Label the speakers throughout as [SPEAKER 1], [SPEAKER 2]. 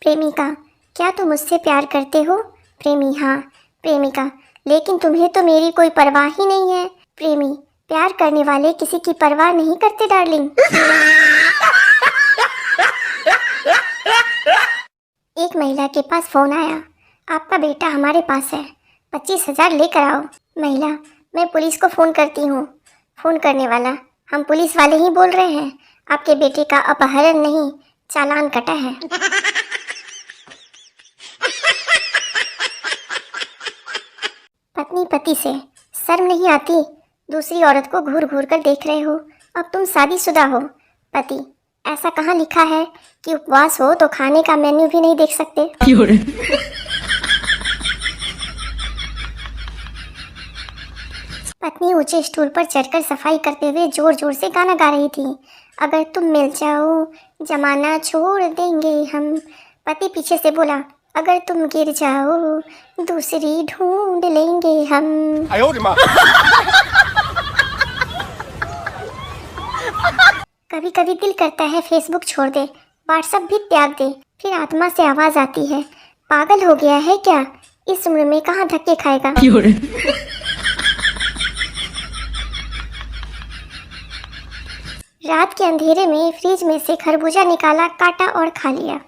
[SPEAKER 1] प्रेमिका, क्या तुम मुझसे प्यार करते हो? प्रेमी, हाँ। प्रेमिका, लेकिन तुम्हें तो मेरी कोई परवाह ही नहीं है। प्रेमी, प्यार करने वाले किसी की परवाह नहीं करते डार्लिंग। एक महिला के पास फोन आया, आपका बेटा हमारे पास है, 25,000 लेकर आओ। महिला, मैं पुलिस को फ़ोन करती हूँ। फ़ोन करने वाला, हम पुलिस वाले ही बोल रहे हैं, आपके बेटे का अपहरण नहीं, चालान कटा है। पत्नी पति से, शर्म नहीं आती? दूसरी औरत को घूर घूर कर देख रहे हो, अब तुम शादीशुदा हो। पति, ऐसा कहाँ लिखा है कि उपवास हो तो खाने का मेन्यू भी नहीं देख सकते? पत्नी ऊंचे स्टूल पर चढ़कर सफाई करते हुए जोर जोर से गाना गा रही थी। अगर तुम मिल जाओ जमाना छोड़ देंगे हम। पति पीछे से बोला, अगर तुम गिर जाओ दूसरी ढूंढ लेंगे हम। कभी कभी दिल करता है फेसबुक छोड़ दे, व्हाट्सएप भी त्याग दे, फिर आत्मा से आवाज आती है, पागल हो गया है क्या? इस उम्र में कहाँ धक्के खाएगा? रात के अंधेरे में फ्रिज में से खरबूजा निकाला, काटा और खा लिया।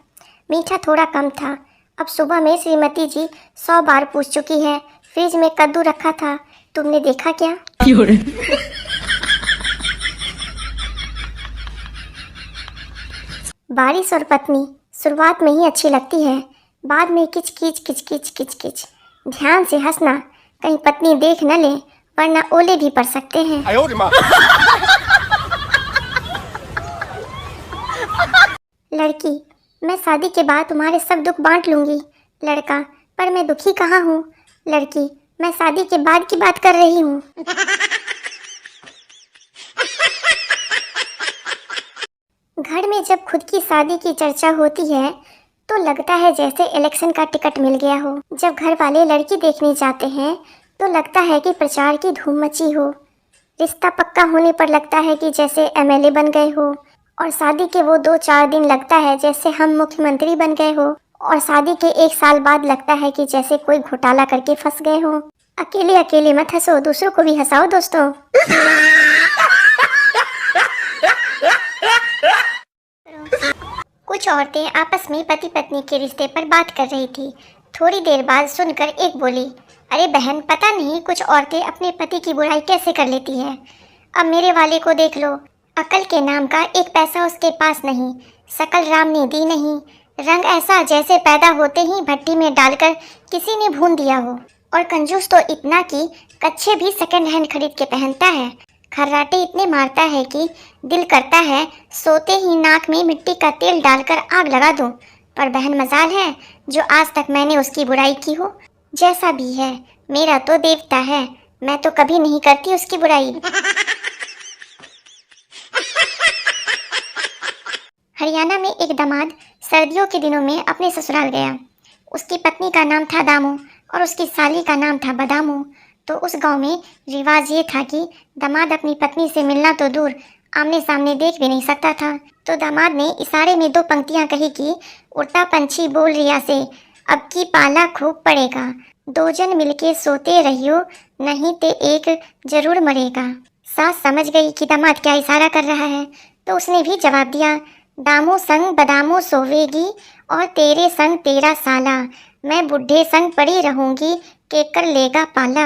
[SPEAKER 1] मीठा थोड़ा कम था। अब सुबह में श्रीमती जी 100 बार पूछ चुकी है, फ्रिज में कद्दू रखा था, तुमने देखा क्या? बारिश और पत्नी शुरुआत में ही अच्छी लगती है, बाद में किच किच किच किच किच किच। ध्यान से हंसना, कहीं पत्नी देख न ले, वरना ओले भी पड़ सकते हैं। लड़की, मैं शादी के बाद तुम्हारे सब दुख बांट लूंगी। लड़का, पर मैं दुखी कहाँ हूँ? लड़की, मैं शादी के बाद की बात कर रही हूँ। घर में जब खुद की शादी की चर्चा होती है तो लगता है जैसे इलेक्शन का टिकट मिल गया हो। जब घर वाले लड़की देखने जाते हैं तो लगता है कि प्रचार की धूम मची हो। रिश्ता पक्का होने पर लगता है कि जैसे एमएलए बन गए हो, और शादी के वो 2-4 दिन लगता है जैसे हम मुख्यमंत्री बन गए हो, और शादी के 1 साल बाद लगता है कि जैसे कोई घोटाला करके फंस गए हो। अकेले अकेले मत हंसो, दूसरों को भी हंसाओ दोस्तों। कुछ औरतें आपस में पति पत्नी के रिश्ते पर बात कर रही थी। थोड़ी देर बाद सुनकर एक बोली, अरे बहन, पता नहीं कुछ औरतें अपने पति की बुराई कैसे कर लेती है। अब मेरे वाले को देख लो, अकल के नाम का 1 पैसा उसके पास नहीं, शकल राम ने दी नहीं, रंग ऐसा जैसे पैदा होते ही भट्टी में डालकर किसी ने भून दिया हो, और कंजूस तो इतना कि कच्छे भी सेकंड हैंड खरीद के पहनता है। खर्राटे इतने मारता है कि दिल करता है सोते ही नाक में मिट्टी का तेल डालकर आग लगा दूं। पर बहन, मजाल है जो आज तक मैंने उसकी बुराई की हो। जैसा भी है, मेरा तो देवता है, मैं तो कभी नहीं करती उसकी बुराई। हरियाणा में एक दामाद सर्दियों के दिनों में अपने ससुराल गया। उसकी पत्नी का नाम था दामू और उसकी साली का नाम था बदामू। तो उस गांव में रिवाज ये था कि दामाद अपनी पत्नी से मिलना तो दूर, आमने सामने देख भी नहीं सकता था। तो दामाद ने इशारे में 2 पंक्तियां कही कि उड़ता पंछी बोल रिया से, अब की पाला खूब पड़ेगा, 2 जन मिलके सोते रहियो, नहीं ते एक जरूर मरेगा। सास समझ गई कि दामाद क्या इशारा कर रहा है, तो उसने भी जवाब दिया, दामू संग बदामू सोवेगी और तेरे संग तेरा साला, मैं बुढ़े संग पड़ी रहूंगी, के कर लेगा पाला।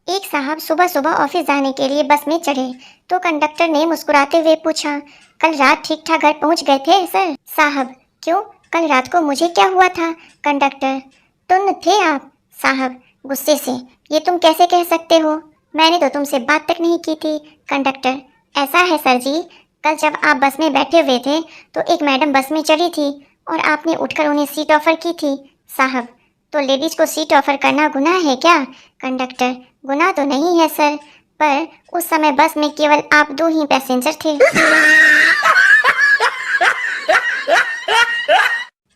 [SPEAKER 1] एक साहब सुबह सुबह ऑफिस जाने के लिए बस में चढ़े तो कंडक्टर ने मुस्कुराते हुए पूछा, कल रात ठीक ठाक घर पहुंच गए थे सर? साहब, क्यों, कल रात को मुझे क्या हुआ था? कंडक्टर, टुन्न थे आप? साहब गुस्से से, ये तुम कैसे कह सकते हो, मैंने तो तुमसे बात तक नहीं की थी। कंडक्टर, ऐसा है सर जी, कल जब आप बस में बैठे हुए थे तो एक मैडम बस में चढ़ी थी और आपने उठकर उन्हें सीट ऑफर की थी। साहब, तो लेडीज को सीट ऑफर करना गुनाह है क्या? कंडक्टर, गुनाह तो नहीं है सर, पर उस समय बस में केवल आप 2 ही पैसेंजर थे।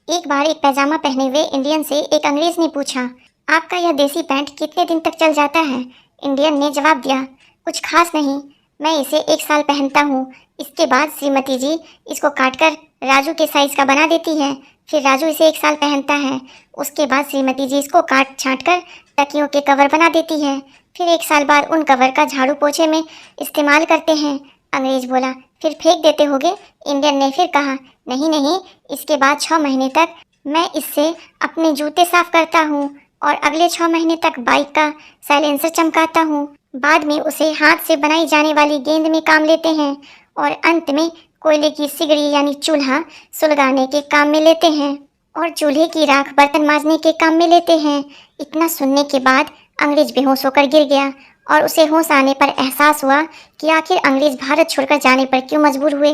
[SPEAKER 1] एक बार एक पैजामा पहने हुए इंडियन से एक अंग्रेज ने पूछा, आपका यह देसी पैंट कितने दिन तक चल जाता है? इंडियन ने जवाब दिया, कुछ खास नहीं, मैं इसे 1 साल पहनता हूँ। इसके बाद श्रीमती जी इसको काटकर राजू के साइज का बना देती है। फिर राजू इसे 1 साल पहनता है। उसके बाद श्रीमती जी इसको काट छाँट कर तकियों के कवर बना देती है। फिर 1 साल बाद उन कवर का झाड़ू पोछे में इस्तेमाल करते हैं। अंग्रेज बोला, फिर फेंक देते होगे। इंडियन ने फिर कहा, नहीं नहीं, इसके बाद 6 महीने तक मैं इससे अपने जूते साफ करता हूँ और अगले 6 महीने तक बाइक का साइलेंसर चमकाता हूँ। बाद में उसे हाथ से बनाई जाने वाली गेंद में काम लेते हैं और अंत में कोयले की सिगड़ी यानी चूल्हा सुलगाने के काम में लेते हैं और चूल्हे की राख बर्तन मांजने के काम में लेते हैं। इतना सुनने के बाद अंग्रेज बेहोश होकर गिर गया और उसे होश आने पर एहसास हुआ कि आखिर अंग्रेज भारत छोड़कर जाने पर क्यों मजबूर हुए।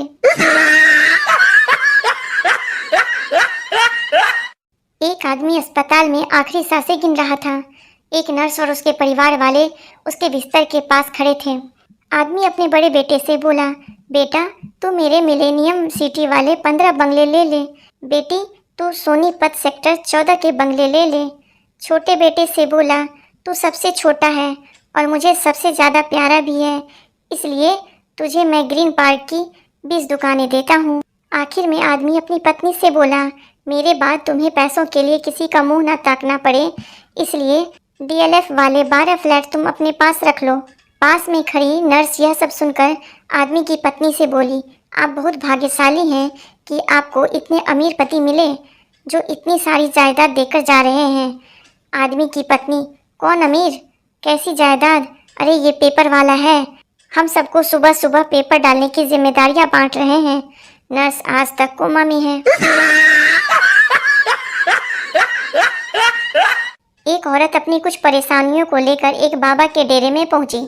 [SPEAKER 1] एक आदमी अस्पताल में आखिरी सांसें गिन रहा था। एक नर्स और उसके परिवार वाले उसके बिस्तर के पास खड़े थे। आदमी अपने बड़े बेटे से बोला, बेटा तू मेरे मिलेनियम सिटी वाले 15 बंगले ले ले। बेटी तू सोनीपत सेक्टर 14 के बंगले ले ले। छोटे बेटे से बोला, तू सबसे छोटा है और मुझे सबसे ज़्यादा प्यारा भी है, इसलिए तुझे मैं ग्रीन पार्क की 20 दुकानें देता हूँ। आखिर में आदमी अपनी पत्नी से बोला, मेरे बाद तुम्हें पैसों के लिए किसी का मुंह ना ताकना पड़े, इसलिए DLF वाले 12 फ्लैट तुम अपने पास रख लो। पास में खड़ी नर्स यह सब सुनकर आदमी की पत्नी से बोली, आप बहुत भाग्यशाली हैं कि आपको इतने अमीर पति मिले जो इतनी सारी जायदाद देकर जा रहे हैं। आदमी की पत्नी, कौन अमीर, कैसी जायदाद? अरे ये पेपर वाला है, हम सबको सुबह सुबह पेपर डालने की जिम्मेदारियां बांट रहे हैं। नर्स आज तक कोमा में है। एक औरत अपनी कुछ परेशानियों को लेकर एक बाबा के डेरे में पहुंची।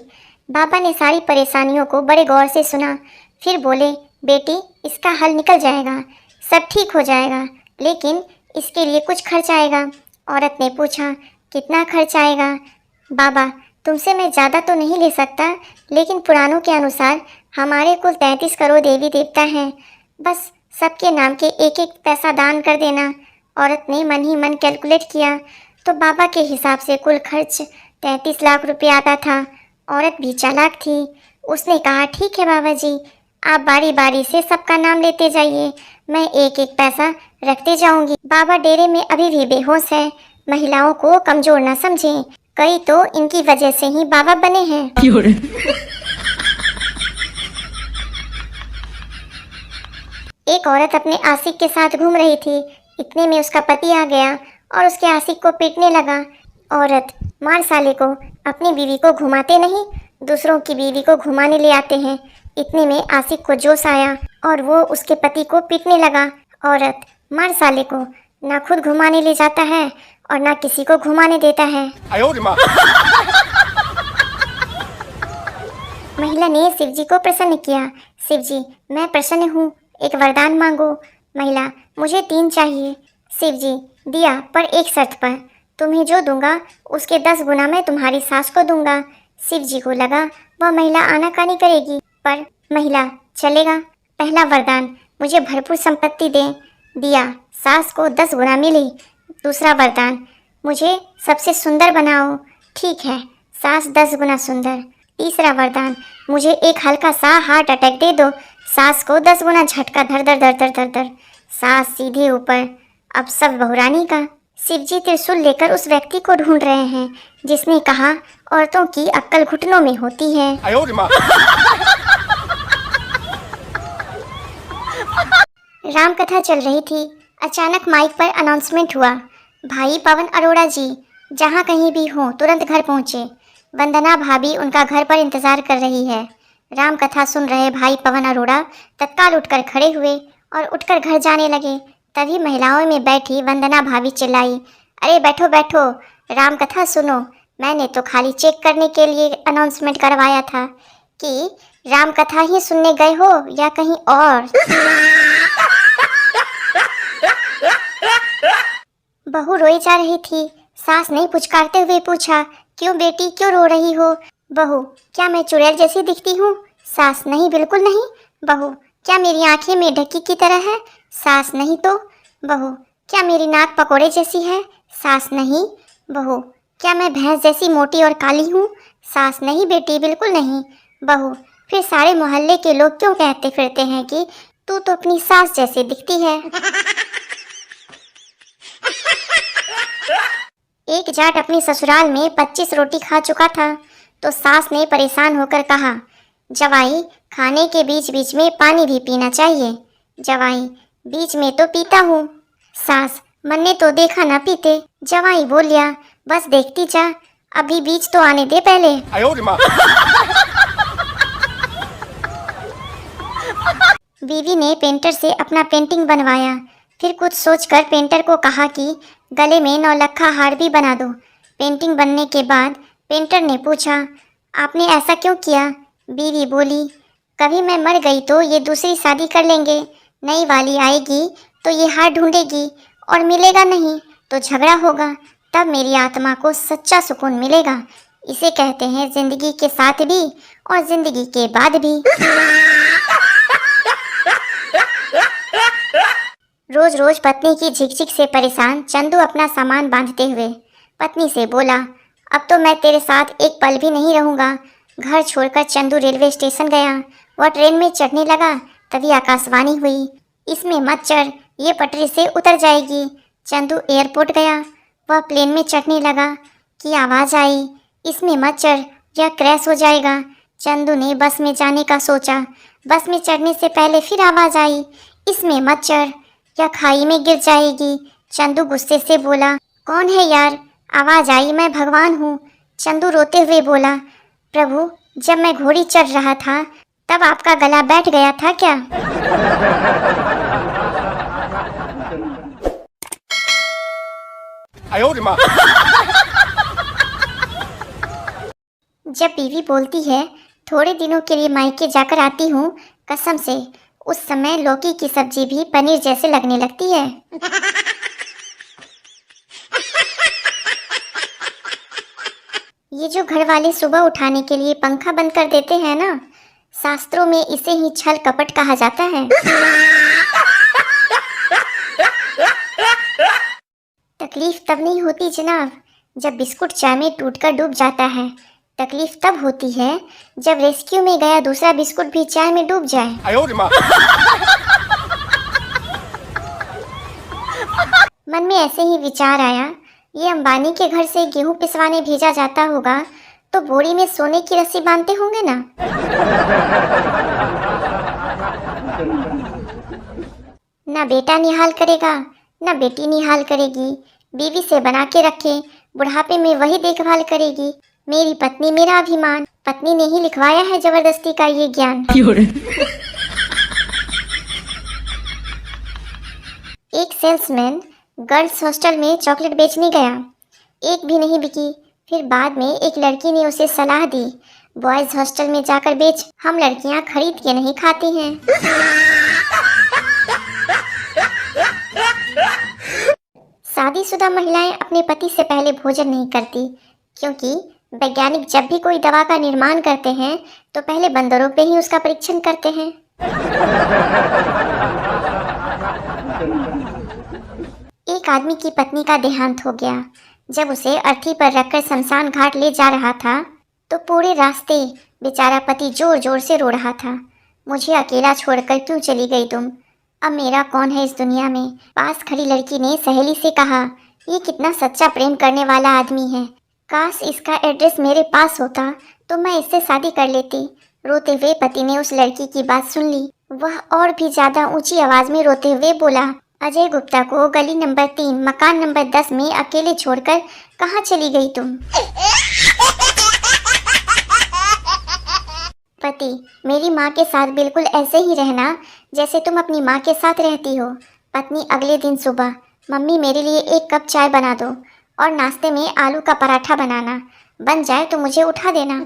[SPEAKER 1] बाबा ने सारी परेशानियों को बड़े गौर से सुना, फिर बोले, बेटी इसका हल निकल जाएगा, सब ठीक हो जाएगा, लेकिन इसके लिए कुछ खर्च आएगा। औरत ने पूछा, कितना खर्च आएगा? बाबा, तुमसे मैं ज़्यादा तो नहीं ले सकता, लेकिन पुराणों के अनुसार हमारे कुल 33 करोड़ देवी देवता हैं, बस सबके नाम के एक एक पैसा दान कर देना। औरत ने मन ही मन कैलकुलेट किया तो बाबा के हिसाब से कुल खर्च 33 लाख रुपये आता था। औरत भी चालाक थी, उसने कहा, ठीक है बाबा जी, आप बारी बारी से सबका नाम लेते जाइए, मैं एक एक पैसा रखते जाऊंगी। बाबा डेरे में अभी भी बेहोश है, महिलाओं को कमजोर न समझें, कई तो इनकी वजह से ही बाबा बने हैं। एक औरत अपने आशिक के साथ घूम रही थी, इतने में उसका पति आ गया और उसके आशिक को पीटने लगा। औरत, मार साले को, अपनी बीवी को घुमाते नहीं, दूसरों की बीवी को घुमाने ले आते हैं। इतने में आशिक को जोश आया और वो उसके पति को पीटने लगा। औरत, मार साले को, ना खुद घुमाने ले जाता है और ना किसी को घुमाने देता है। महिला ने शिव जी को प्रसन्न किया। शिव जी, मैं प्रसन्न हूँ, एक वरदान मांगो। महिला, मुझे 3 चाहिए। शिव जी, दिया, पर एक शर्त पर, तुम्हें जो दूंगा उसके 10 गुना मैं तुम्हारी सास को दूंगा। शिव जी को लगा वह महिला आनाकानी करेगी, पर महिला, चलेगा। पहला वरदान, मुझे भरपूर संपत्ति दे। दिया, सास को 10 गुना मिली। दूसरा वरदान, मुझे सबसे सुंदर बनाओ। ठीक है, सास 10 गुना सुंदर। तीसरा वरदान, मुझे एक हल्का सा हार्ट अटैक दे दो, सास को 10 गुना झटका, धर धर धर धर धर धर, सास सीधे ऊपर। अब सब बहुरानी का। शिवजी त्रिशूल लेकर उस व्यक्ति को ढूंढ रहे हैं जिसने कहा, औरतों की अक्ल घुटनों में होती है। राम कथा चल रही थी, अचानक माइक पर अनाउंसमेंट हुआ, भाई पवन अरोड़ा जी जहाँ कहीं भी हों तुरंत घर पहुँचे। वंदना भाभी उनका घर पर इंतजार कर रही है। राम कथा सुन रहे भाई पवन अरोड़ा तत्काल उठकर खड़े हुए और उठकर घर जाने लगे। तभी महिलाओं में बैठी वंदना भाभी चिल्लाई, अरे बैठो बैठो, राम कथा सुनो। मैंने तो खाली चेक करने के लिए अनाउंसमेंट करवाया था कि राम कथा ही सुनने गए हो या कहीं और। बहू रोई जा रही थी। सास ने पुचकारते हुए पूछा, क्यों बेटी, क्यों रो रही हो? बहू, क्या मैं चुड़ैल जैसी दिखती हूँ? सास, नहीं बिल्कुल नहीं। बहू, क्या मेरी आंखें मेढकी की तरह है? सास, नहीं तो। बहू, क्या मेरी नाक पकोड़े जैसी है? सास, नहीं। बहू, क्या मैं भैंस जैसी मोटी और काली हूँ? सास नहीं बेटी, बिल्कुल नहीं। बहू, फिर सारे मोहल्ले के लोग क्यों कहते फिरते हैं कि तू तो अपनी सास जैसी दिखती है? एक जाट अपनी ससुराल में 25 रोटी खा चुका था, तो सास ने परेशान होकर कहा, जवाई, खाने के बीच बीच में पानी भी पीना चाहिए। जवाई, बीच में तो पीता हूँ। सास, मन्ने तो देखा ना पीते। जवाई बोलिया, बस देखती जा, अभी बीच तो आने दे पहले। बीवी ने पेंटर से अपना पेंटिंग बनवाया, फिर कुछ सोचकर पेंटर को कहा कि गले में नौलखा हार भी बना दो। पेंटिंग बनने के बाद पेंटर ने पूछा, आपने ऐसा क्यों किया? बीवी बोली, कभी मैं मर गई तो ये दूसरी शादी कर लेंगे, नई वाली आएगी तो ये हार ढूंढेगी और मिलेगा नहीं तो झगड़ा होगा, तब मेरी आत्मा को सच्चा सुकून मिलेगा। इसे कहते हैं जिंदगी के साथ भी और जिंदगी के बाद भी। रोज रोज पत्नी की झिकझिक से परेशान चंदू अपना सामान बांधते हुए पत्नी से बोला, अब तो मैं तेरे साथ एक पल भी नहीं रहूँगा। घर छोड़कर चंदू रेलवे स्टेशन गया। वह ट्रेन में चढ़ने लगा, तभी आकाशवाणी हुई, इसमें मत चढ़, ये पटरी से उतर जाएगी। चंदू एयरपोर्ट गया। वह प्लेन में चढ़ने लगा कि आवाज़ आई, इसमें मत चढ़, यह क्रैश हो जाएगा। चंदू ने बस में जाने का सोचा। बस में चढ़ने से पहले फिर आवाज़ आई, इसमें मत चढ़, यह खाई में गिर जाएगी। चंदू गुस्से से बोला, कौन है यार? आवाज़ आई, मैं भगवान हूँ। चंदू रोते हुए बोला, प्रभु, जब मैं घोड़ी चढ़ रहा था तब आपका गला बैठ गया था क्या? जब बीवी बोलती है, थोड़े दिनों के लिए मायके जाकर आती हूँ, कसम से उस समय लौकी की सब्जी भी पनीर जैसे लगने लगती है। ये जो घर वाले सुबह उठाने के लिए पंखा बंद कर देते हैं ना, शास्त्रों में इसे ही छल कपट कहा जाता है। तकलीफ तब नहीं होती जनाब जब बिस्कुट चाय में टूटकर डूब जाता है। तकलीफ तब होती है जब रेस्क्यू में गया दूसरा बिस्कुट भी चाय में डूब जाए। मन में ऐसे ही विचार आया, ये अंबानी के घर से गेहूं पिसवाने भेजा जाता होगा तो बोरी में सोने की रस्सी बांधते होंगे ना। ना बेटा निहाल करेगा, ना बेटी निहाल करेगी। बीवी से बना के रखे, बुढ़ापे में वही देखभाल करेगी। मेरी पत्नी मेरा अभिमान। पत्नी ने ही लिखवाया है जबरदस्ती का ये ज्ञान। एक सेल्समैन गर्ल्स हॉस्टल में चॉकलेट बेचने गया, एक भी नहीं बिकी। फिर बाद में एक लड़की ने उसे सलाह दी, बॉयज हॉस्टल में जाकर बेच, हम लड़कियां खरीद के नहीं खाती हैं। शादीशुदा महिलाएं अपने पति से पहले भोजन नहीं करती, क्योंकि वैज्ञानिक जब भी कोई दवा का निर्माण करते हैं तो पहले बंदरों पे ही उसका परीक्षण करते हैं। एक आदमी की पत्नी का देहांत हो गया। जब उसे अर्थी पर रखकर शमशान घाट ले जा रहा था तो पूरे रास्ते बेचारा पति जोर जोर से रो रहा था, मुझे अकेला छोड़कर क्यों चली गई तुम? अब मेरा कौन है इस दुनिया में? पास खड़ी लड़की ने सहेली से कहा, ये कितना सच्चा प्रेम करने वाला आदमी है, काश इसका एड्रेस मेरे पास होता तो मैं इससे शादी कर लेती। रोते हुए पति ने उस लड़की की बात सुन ली। वह और भी ज्यादा ऊंची आवाज में रोते हुए बोला, अजय गुप्ता को गली नंबर 3 मकान नंबर 10 में अकेले छोड़कर कहाँ चली गई तुम? पति, मेरी माँ के साथ बिल्कुल ऐसे ही रहना जैसे तुम अपनी माँ के साथ रहती हो। पत्नी, अगले दिन सुबह, मम्मी मेरे लिए 1 कप चाय बना दो और नाश्ते में आलू का पराठा बनाना, बन जाए तो मुझे उठा देना।